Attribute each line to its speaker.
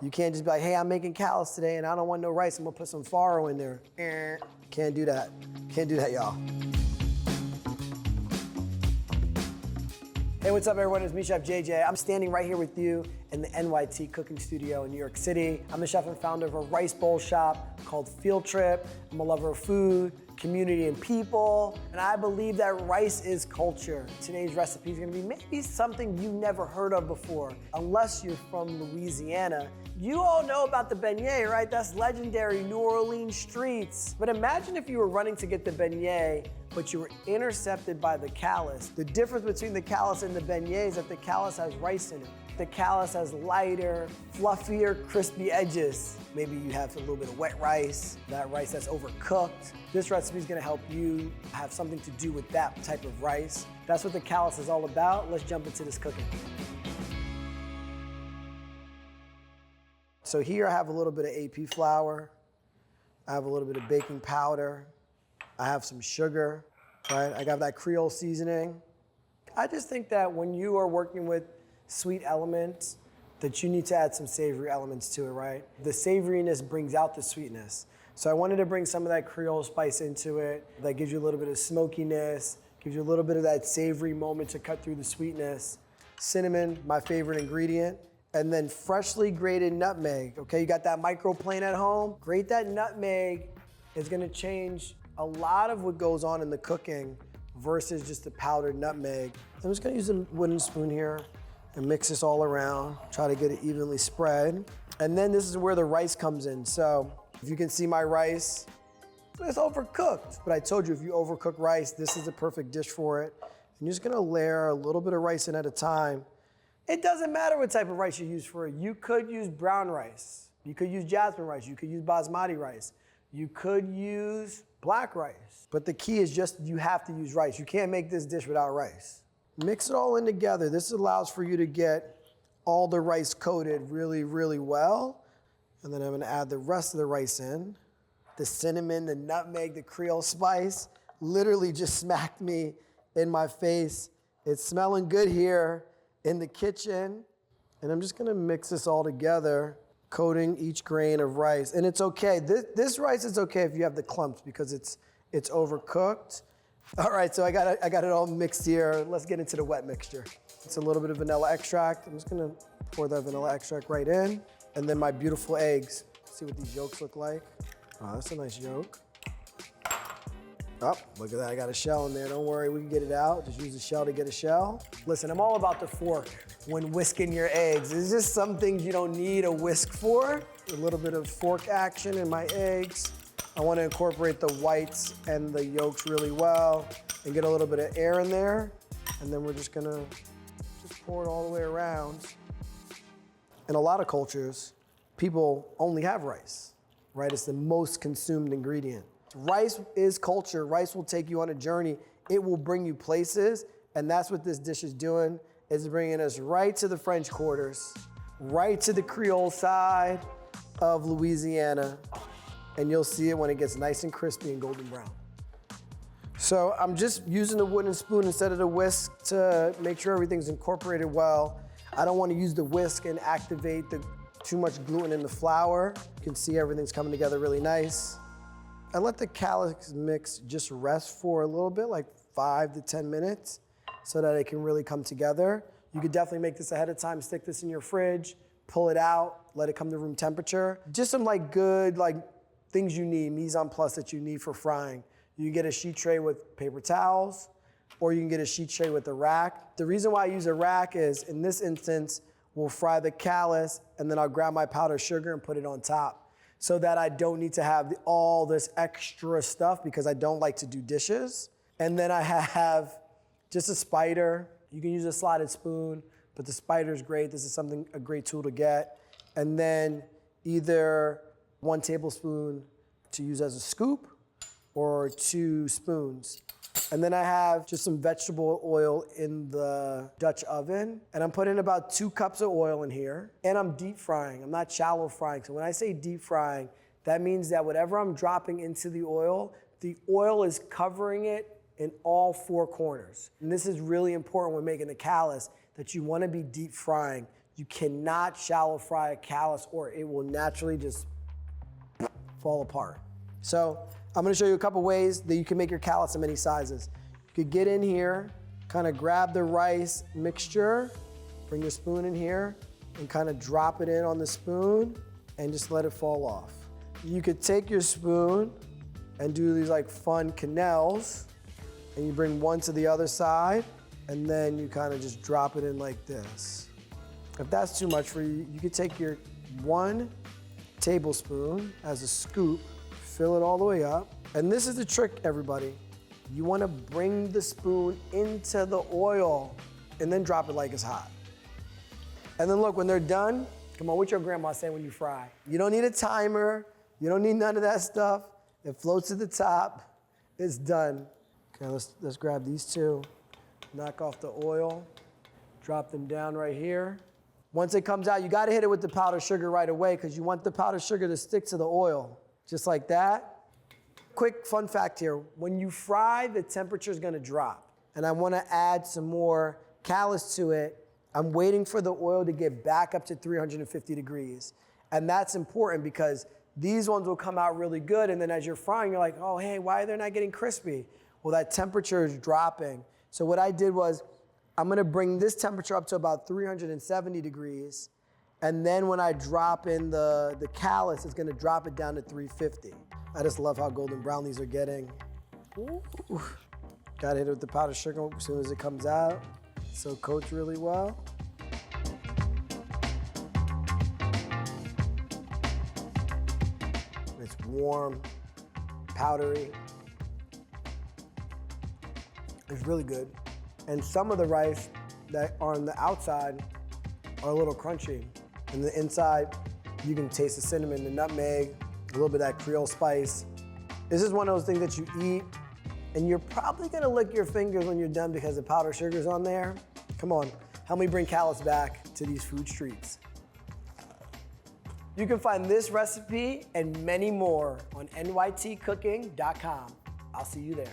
Speaker 1: You can't just be like, hey, I'm making callus today and I don't want no rice. I'm gonna put some farro in there. Can't do that. Can't do that, y'all. Hey, what's up everyone? It's me, Chef JJ. I'm standing right here with you in the NYT Cooking Studio in New York City. I'm the chef and founder of a rice bowl shop called Field Trip. I'm a lover of food, community, and people. And I believe that rice is culture. Today's recipe is gonna be maybe something you never heard of before, unless you're from Louisiana. You all know about the beignet, right? That's legendary New Orleans streets. But imagine if you were running to get the beignet, but you were intercepted by the callus. The difference between the callus and the beignet is that the callus has rice in it. The callus has lighter, fluffier, crispy edges. Maybe you have a little bit of wet rice, that rice that's overcooked. This recipe is gonna help you have something to do with that type of rice. That's what the callus is all about. Let's jump into this cooking. So here I have a little bit of AP flour. I have a little bit of baking powder. I have some sugar, right? I got that Creole seasoning. I just think that when you are working with sweet elements, that you need to add some savory elements to it, right? The savoriness brings out the sweetness. So I wanted to bring some of that Creole spice into it. That gives you a little bit of smokiness, gives you a little bit of that savory moment to cut through the sweetness. Cinnamon, my favorite ingredient. And then freshly grated nutmeg, okay? You got that microplane at home? Grate that nutmeg. It's gonna change a lot of what goes on in the cooking versus just the powdered nutmeg. I'm just gonna use a wooden spoon here and mix this all around, try to get it evenly spread. And then this is where the rice comes in. So if you can see my rice, it's overcooked. But I told you, if you overcook rice, this is the perfect dish for it. And you're just gonna layer a little bit of rice in at a time. It doesn't matter what type of rice you use for it. You could use brown rice. You could use jasmine rice. You could use basmati rice. You could use black rice. But the key is just you have to use rice. You can't make this dish without rice. Mix it all in together. This allows for you to get all the rice coated really, really well. And then I'm gonna add the rest of the rice in. The cinnamon, the nutmeg, the Creole spice literally just smacked me in my face. It's smelling good here in the kitchen. And I'm just gonna mix this all together, coating each grain of rice. And it's okay, this rice is okay if you have the clumps because it's overcooked. All right, so I got it all mixed here. Let's get into the wet mixture. It's a little bit of vanilla extract. I'm just gonna pour that vanilla extract right in. And then my beautiful eggs. See what these yolks look like. Oh, that's a nice yolk. Oh, look at that, I got a shell in there. Don't worry, we can get it out. Just use the shell to get a shell. Listen, I'm all about the fork when whisking your eggs. There's just some things you don't need a whisk for. A little bit of fork action in my eggs. I want to incorporate the whites and the yolks really well and get a little bit of air in there. And then we're just gonna pour it all the way around. In a lot of cultures, people only have rice, right? It's the most consumed ingredient. Rice is culture. Rice will take you on a journey. It will bring you places, and that's what this dish is doing. It's bringing us right to the French Quarters, right to the Creole side of Louisiana, and you'll see it when it gets nice and crispy and golden brown. So I'm just using the wooden spoon instead of the whisk to make sure everything's incorporated well. I don't want to use the whisk and activate too much gluten in the flour. You can see everything's coming together really nice. I let the callus mix just rest for a little bit, like 5 to 10 minutes, so that it can really come together. You could definitely make this ahead of time, stick this in your fridge, pull it out, let it come to room temperature. Just some good things you need, mise en place that you need for frying. You can get a sheet tray with paper towels, or you can get a sheet tray with a rack. The reason why I use a rack is, in this instance, we'll fry the callus, and then I'll grab my powdered sugar and put it on top, so that I don't need to have all this extra stuff because I don't like to do dishes. And then I have just a spider. You can use a slotted spoon, but the spider's great. This is a great tool to get. And then either 1 tablespoon to use as a scoop or 2 spoons. And then I have just some vegetable oil in the Dutch oven. And I'm putting about 2 cups of oil in here. And I'm deep frying. I'm not shallow frying. So when I say deep frying, that means that whatever I'm dropping into the oil is covering it in all 4 corners. And this is really important when making the callus, that you want to be deep frying. You cannot shallow fry a callus or it will naturally just fall apart. So I'm gonna show you a couple ways that you can make your callus in many sizes. You could get in here, kind of grab the rice mixture, bring your spoon in here, and kind of drop it in on the spoon and just let it fall off. You could take your spoon and do these like fun canals, and you bring one to the other side, and then you kind of just drop it in like this. If that's too much for you, you could take your 1 tablespoon as a scoop, fill it all the way up. And this is the trick, everybody. You wanna bring the spoon into the oil and then drop it like it's hot. And then look, when they're done, come on, what your grandma saying when you fry? You don't need a timer. You don't need none of that stuff. It floats to the top. It's done. Okay, let's grab these two. Knock off the oil. Drop them down right here. Once it comes out, you gotta hit it with the powdered sugar right away because you want the powdered sugar to stick to the oil, just like that. Quick fun fact here, when you fry, the temperature is gonna drop. And I wanna add some more callus to it. I'm waiting for the oil to get back up to 350 degrees. And that's important because these ones will come out really good, and then as you're frying, you're like, oh, hey, why are they not getting crispy? Well, that temperature is dropping. So what I did was, I'm gonna bring this temperature up to about 370 degrees, and then when I drop in the callus, it's gonna drop it down to 350. I just love how golden brown these are getting. Ooh. Gotta hit it with the powdered sugar as soon as it comes out, so it coats really well. It's warm, powdery. It's really good. And some of the rice that are on the outside are a little crunchy. And the inside, you can taste the cinnamon, the nutmeg, a little bit of that Creole spice. This is one of those things that you eat, and you're probably gonna lick your fingers when you're done because the powdered sugar's on there. Come on, help me bring callus back to these food streets. You can find this recipe and many more on nytcooking.com. I'll see you there.